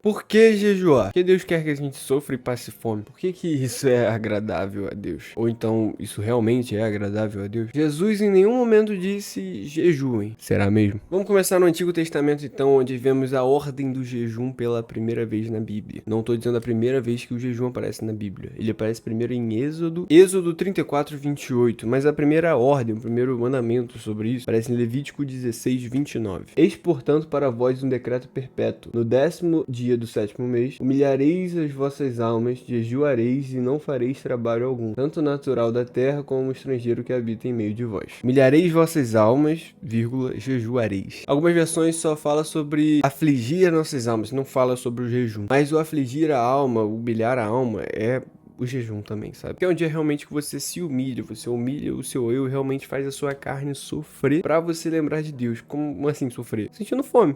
Por que jejuar? Porque Deus quer que a gente sofra e passe fome. Por que isso é agradável a Deus? Ou então, isso realmente é agradável a Deus? Jesus em nenhum momento disse jejuem. Será mesmo? Vamos começar no Antigo Testamento então, onde vemos a ordem do jejum pela primeira vez na Bíblia. Não estou dizendo a primeira vez que o jejum aparece na Bíblia. Ele aparece primeiro em Êxodo 34, 28. Mas a primeira ordem, o primeiro mandamento sobre isso, aparece em Levítico 16, 29. Eis, portanto, para vós um decreto perpétuo. No 10º dia do 7º mês, humilhareis as vossas almas, jejuareis e não fareis trabalho algum, tanto natural da terra como estrangeiro que habita em meio de vós. Humilhareis vossas almas, jejuareis. Algumas versões só falam sobre afligir nossas almas, não fala sobre o jejum. Mas o afligir a alma, humilhar a alma, é o jejum também, sabe? Que é um dia realmente que você se humilha, você humilha o seu eu e realmente faz a sua carne sofrer pra você lembrar de Deus. Como assim sofrer? Sentindo fome.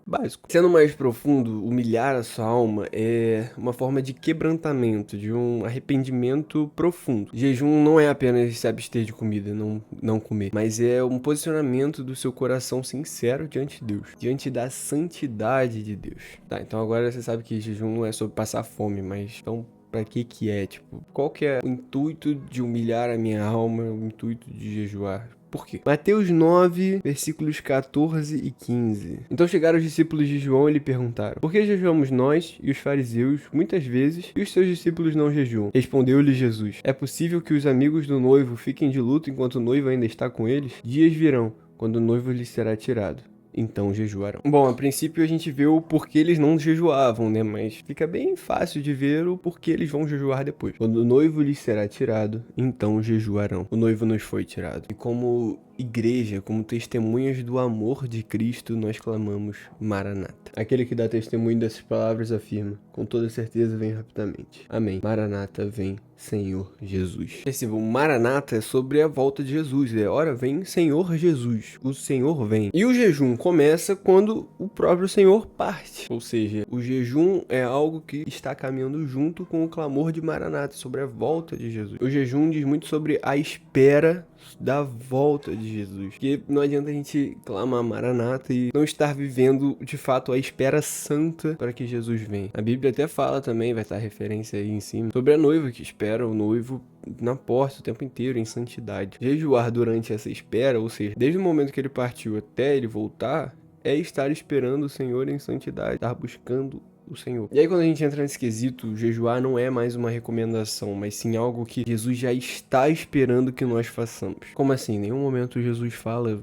Básico. Sendo mais profundo, humilhar a sua alma é uma forma de quebrantamento, de um arrependimento profundo. Jejum não é apenas se abster de comida, não comer, mas é um posicionamento do seu coração sincero diante de Deus, diante da santidade de Deus. Tá, então agora você sabe que jejum não é sobre passar fome, mas então pra que é? Tipo, qual que é o intuito de humilhar a minha alma, o intuito de jejuar? Por quê? Mateus 9, versículos 14 e 15. Então chegaram os discípulos de João e lhe perguntaram: por que jejuamos nós e os fariseus muitas vezes e os seus discípulos não jejuam? Respondeu-lhe Jesus: é possível que os amigos do noivo fiquem de luto enquanto o noivo ainda está com eles? Dias virão, quando o noivo lhes será tirado. Então jejuarão. Bom, a princípio a gente vê o porquê eles não jejuavam, né? Mas fica bem fácil de ver o porquê eles vão jejuar depois. Quando o noivo lhes será tirado, então jejuarão. O noivo nos foi tirado. E como igreja, como testemunhas do amor de Cristo, nós clamamos Maranata. Aquele que dá testemunho dessas palavras afirma: com toda certeza vem rapidamente. Amém. Maranata, vem, Senhor Jesus. Percebam, Maranata é sobre a volta de Jesus. É, ora vem, Senhor Jesus. O Senhor vem. E o jejum começa quando o próprio Senhor parte. Ou seja, o jejum é algo que está caminhando junto com o clamor de Maranata, sobre a volta de Jesus. O jejum diz muito sobre a espera da volta de Jesus. Porque não adianta a gente clamar Maranata e não estar vivendo de fato a espera santa para que Jesus venha. A Bíblia até fala também, vai estar a referência aí em cima, sobre a noiva que espera o noivo na porta o tempo inteiro em santidade. Jejuar durante essa espera, ou seja, desde o momento que ele partiu até ele voltar, é estar esperando o Senhor em santidade, estar buscando o Senhor. E aí quando a gente entra nesse quesito, jejuar não é mais uma recomendação, mas sim algo que Jesus já está esperando que nós façamos. Como assim? Em nenhum momento Jesus fala,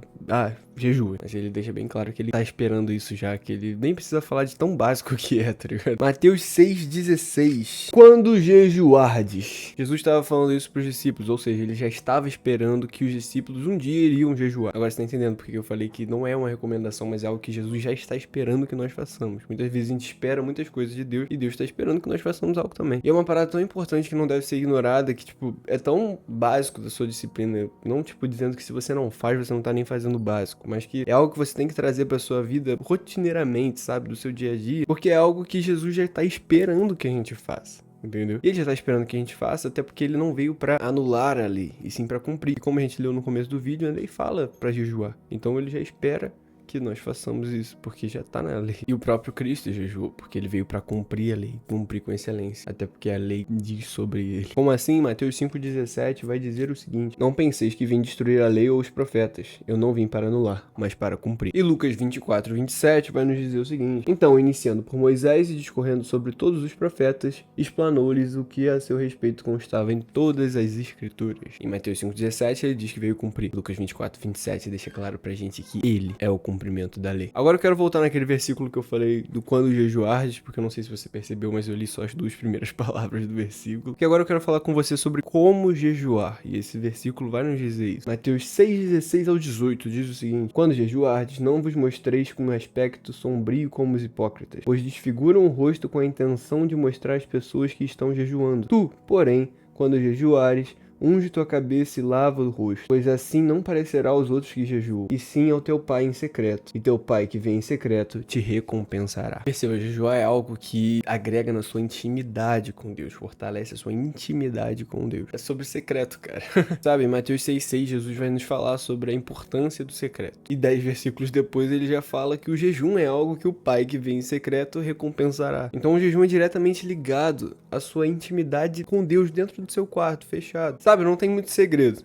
jejua. Mas ele deixa bem claro que ele tá esperando isso já, que ele nem precisa falar de tão básico que é, tá ligado? Mateus 6,16. Quando jejuardes. Jesus estava falando isso pros discípulos, ou seja, ele já estava esperando que os discípulos um dia iriam jejuar. Agora você tá entendendo porque eu falei que não é uma recomendação, mas é algo que Jesus já está esperando que nós façamos. Muitas vezes a gente espera muitas coisas de Deus e Deus está esperando que nós façamos algo também. E é uma parada tão importante que não deve ser ignorada, que, tipo, é tão básico da sua disciplina. Não, tipo, dizendo que se você não faz, você não tá nem fazendo o básico, mas que é algo que você tem que trazer pra sua vida rotineiramente, sabe? Do seu dia a dia, porque é algo que Jesus já tá esperando que a gente faça. Entendeu? E ele já tá esperando que a gente faça, até porque ele não veio pra anular a lei, e sim pra cumprir. E como a gente leu no começo do vídeo, a lei fala pra jejuar. Então ele já espera que nós façamos isso, porque já tá na lei. E o próprio Cristo jejuou, porque ele veio pra cumprir a lei, cumprir com excelência, até porque a lei diz sobre ele. Como assim? Mateus 5,17 vai dizer o seguinte: não penseis que vim destruir a lei ou os profetas, eu não vim para anular, mas para cumprir. E Lucas 24:27 vai nos dizer o seguinte: então, iniciando por Moisés e discorrendo sobre todos os profetas, explanou-lhes o que a seu respeito constava em todas as escrituras. Em Mateus 5,17 ele diz que veio cumprir. Lucas 24:27 deixa claro pra gente que ele é o cumprimento da lei. Agora eu quero voltar naquele versículo que eu falei do quando jejuardes, porque eu não sei se você percebeu, mas eu li só as duas primeiras palavras do versículo. Que agora eu quero falar com você sobre como jejuar, e esse versículo vai nos dizer isso. Mateus 6:16 ao 18 diz o seguinte: quando jejuardes, não vos mostreis com um aspecto sombrio como os hipócritas, pois desfiguram o rosto com a intenção de mostrar às pessoas que estão jejuando. Tu, porém, quando jejuares, unge tua cabeça e lava o rosto, pois assim não parecerá aos outros que jejuam, e sim ao teu pai em secreto. E teu pai que vem em secreto te recompensará. Perceba, jejuar é algo que agrega na sua intimidade com Deus, fortalece a sua intimidade com Deus. É sobre secreto, cara. Sabe, em Mateus 6,6, Jesus vai nos falar sobre a importância do secreto. E 10 versículos depois ele já fala que o jejum é algo que o pai que vem em secreto recompensará. Então o jejum é diretamente ligado à sua intimidade com Deus dentro do seu quarto, fechado. Sabe, não tem muito segredo.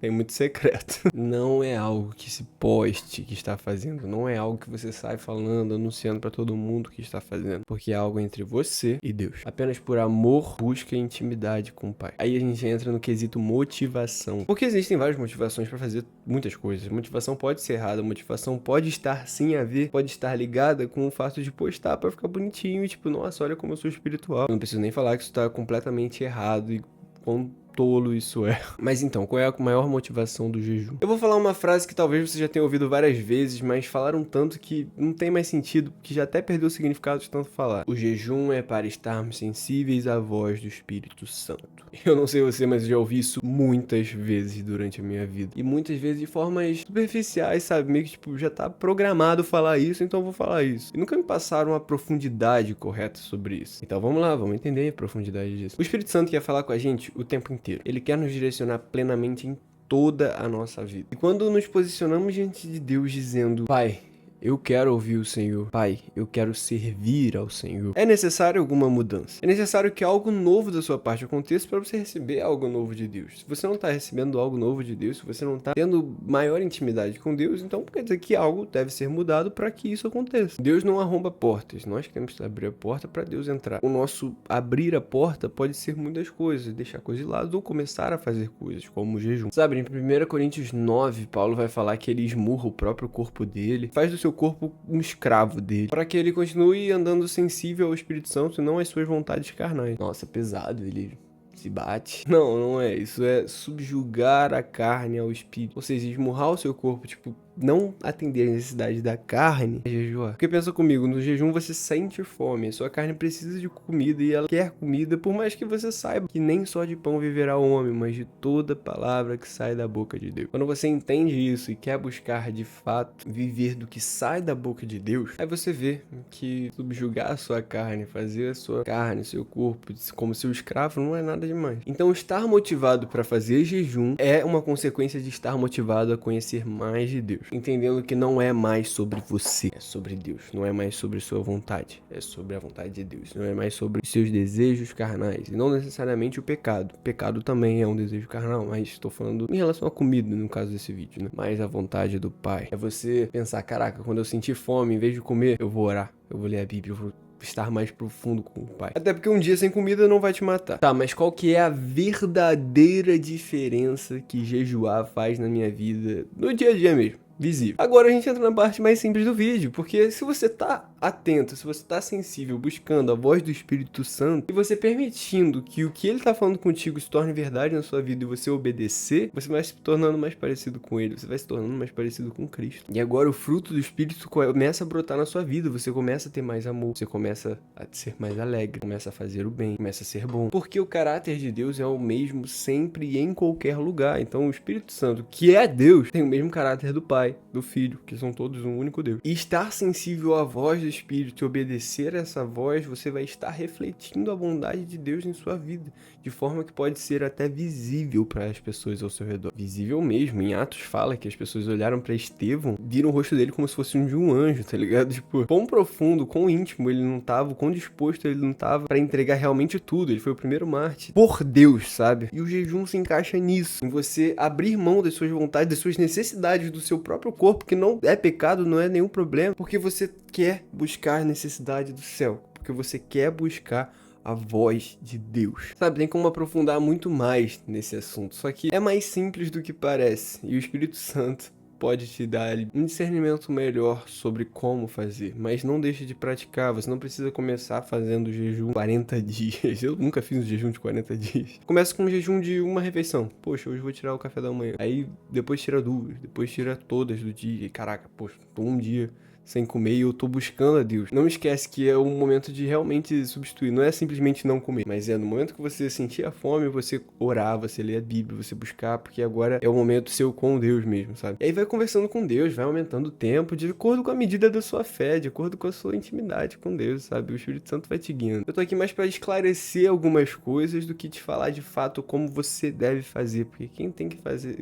Tem muito secreto. Não é algo que se poste que está fazendo. Não é algo que você sai falando, anunciando pra todo mundo que está fazendo. Porque é algo entre você e Deus. Apenas por amor, busca intimidade com o Pai. Aí a gente entra no quesito motivação. Porque existem várias motivações pra fazer muitas coisas. Motivação pode ser errada. Motivação pode estar sim a ver, pode estar ligada com o fato de postar pra ficar bonitinho. E tipo, nossa, olha como eu sou espiritual. Eu não preciso nem falar que isso tá completamente errado e com tolo isso é. Mas então, qual é a maior motivação do jejum? Eu vou falar uma frase que talvez você já tenha ouvido várias vezes, mas falaram tanto que não tem mais sentido, que já até perdeu o significado de tanto falar. O jejum é para estarmos sensíveis à voz do Espírito Santo. Eu não sei você, mas eu já ouvi isso muitas vezes durante a minha vida. E muitas vezes de formas superficiais, sabe? Meio que tipo, já tá programado falar isso, então eu vou falar isso. E nunca me passaram a profundidade correta sobre isso. Então vamos lá, vamos entender a profundidade disso. O Espírito Santo quer falar com a gente o tempo inteiro. Ele quer nos direcionar plenamente em toda a nossa vida. E quando nos posicionamos diante de Deus dizendo, Pai, eu quero ouvir o Senhor. Pai, eu quero servir ao Senhor. É necessário alguma mudança. É necessário que algo novo da sua parte aconteça para você receber algo novo de Deus. Se você não está recebendo algo novo de Deus, se você não está tendo maior intimidade com Deus, então quer dizer que algo deve ser mudado para que isso aconteça. Deus não arromba portas. Nós temos que abrir a porta para Deus entrar. O nosso abrir a porta pode ser muitas coisas. Deixar coisas de lado ou começar a fazer coisas, como o jejum. Sabe, em 1 Coríntios 9, Paulo vai falar que ele esmurra o próprio corpo dele, faz do seu corpo um escravo dele, para que ele continue andando sensível ao Espírito Santo e não às suas vontades carnais. Nossa, pesado, ele se bate. Não, não é. Isso é subjugar a carne ao espírito. Ou seja, esmurrar o seu corpo, tipo, não atender a necessidade da carne é jejuar. Porque pensa comigo, no jejum você sente fome, a sua carne precisa de comida e ela quer comida, por mais que você saiba que nem só de pão viverá o homem, mas de toda palavra que sai da boca de Deus. Quando você entende isso e quer buscar de fato viver do que sai da boca de Deus, aí você vê que subjugar a sua carne, fazer a sua carne, seu corpo como seu escravo não é nada demais. Então estar motivado para fazer jejum é uma consequência de estar motivado a conhecer mais de Deus. Entendendo que não é mais sobre você, é sobre Deus. Não é mais sobre sua vontade, é sobre a vontade de Deus. Não é mais sobre os seus desejos carnais, e não necessariamente o pecado. O pecado também é um desejo carnal, mas estou falando em relação à comida, no caso desse vídeo, né? Mas a vontade do Pai. É você pensar, caraca, quando eu sentir fome, em vez de comer, eu vou orar, eu vou ler a Bíblia, eu vou estar mais profundo com o Pai. Até porque um dia sem comida não vai te matar. Tá, mas qual que é a verdadeira diferença que jejuar faz na minha vida, no dia a dia mesmo? Visível. Agora a gente entra na parte mais simples do vídeo, porque se você tá atento, se você tá sensível, buscando a voz do Espírito Santo, e você permitindo que o que ele tá falando contigo se torne verdade na sua vida e você obedecer, você vai se tornando mais parecido com ele, você vai se tornando mais parecido com Cristo. E agora o fruto do Espírito começa a brotar na sua vida, você começa a ter mais amor, você começa a ser mais alegre, começa a fazer o bem, começa a ser bom. Porque o caráter de Deus é o mesmo sempre e em qualquer lugar. Então o Espírito Santo, que é Deus, tem o mesmo caráter do Pai, do Filho, que são todos um único Deus. E estar sensível à voz do Espírito e obedecer a essa voz, você vai estar refletindo a bondade de Deus em sua vida, de forma que pode ser até visível para as pessoas ao seu redor. Visível mesmo. Em Atos fala que as pessoas olharam para Estevão, viram o rosto dele como se fosse um de um anjo, tá ligado? Tipo, quão profundo, quão íntimo ele não tava, quão disposto ele não tava para entregar realmente tudo. Ele foi o primeiro mártir por Deus, sabe? E o jejum se encaixa nisso, em você abrir mão das suas vontades, das suas necessidades, do seu próprio corpo, que não é pecado, não é nenhum problema, porque você quer buscar a necessidade do céu, porque você quer buscar a voz de Deus. Sabe, tem como aprofundar muito mais nesse assunto, só que é mais simples do que parece, e o Espírito Santo pode te dar um discernimento melhor sobre como fazer, mas não deixe de praticar. Você não precisa começar fazendo jejum 40 dias. Eu nunca fiz um jejum de 40 dias. Começa com um jejum de uma refeição. Poxa, hoje eu vou tirar o café da manhã. Aí depois tira duas, depois tira todas do dia. E caraca, poxa, tô um dia sem comer e eu tô buscando a Deus. Não esquece que é um momento de realmente substituir. Não é simplesmente não comer, mas é no momento que você sentir a fome, você orar, você ler a Bíblia, você buscar, porque agora é o momento seu com Deus mesmo, sabe? E aí vai conversando com Deus, vai aumentando o tempo de acordo com a medida da sua fé, de acordo com a sua intimidade com Deus, sabe? O Espírito Santo vai te guiando. Eu tô aqui mais pra esclarecer algumas coisas do que te falar de fato como você deve fazer, porque quem tem que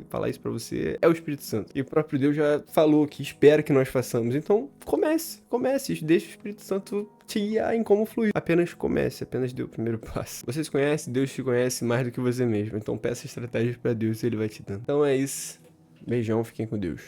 falar isso pra você é o Espírito Santo. E o próprio Deus já falou que espera que nós façamos. Então, comece, deixa o Espírito Santo te guiar em como fluir. Apenas comece, apenas dê o primeiro passo. Você se conhece, Deus te conhece mais do que você mesmo. Então peça estratégias pra Deus e Ele vai te dando. Então é isso. Beijão, fiquem com Deus.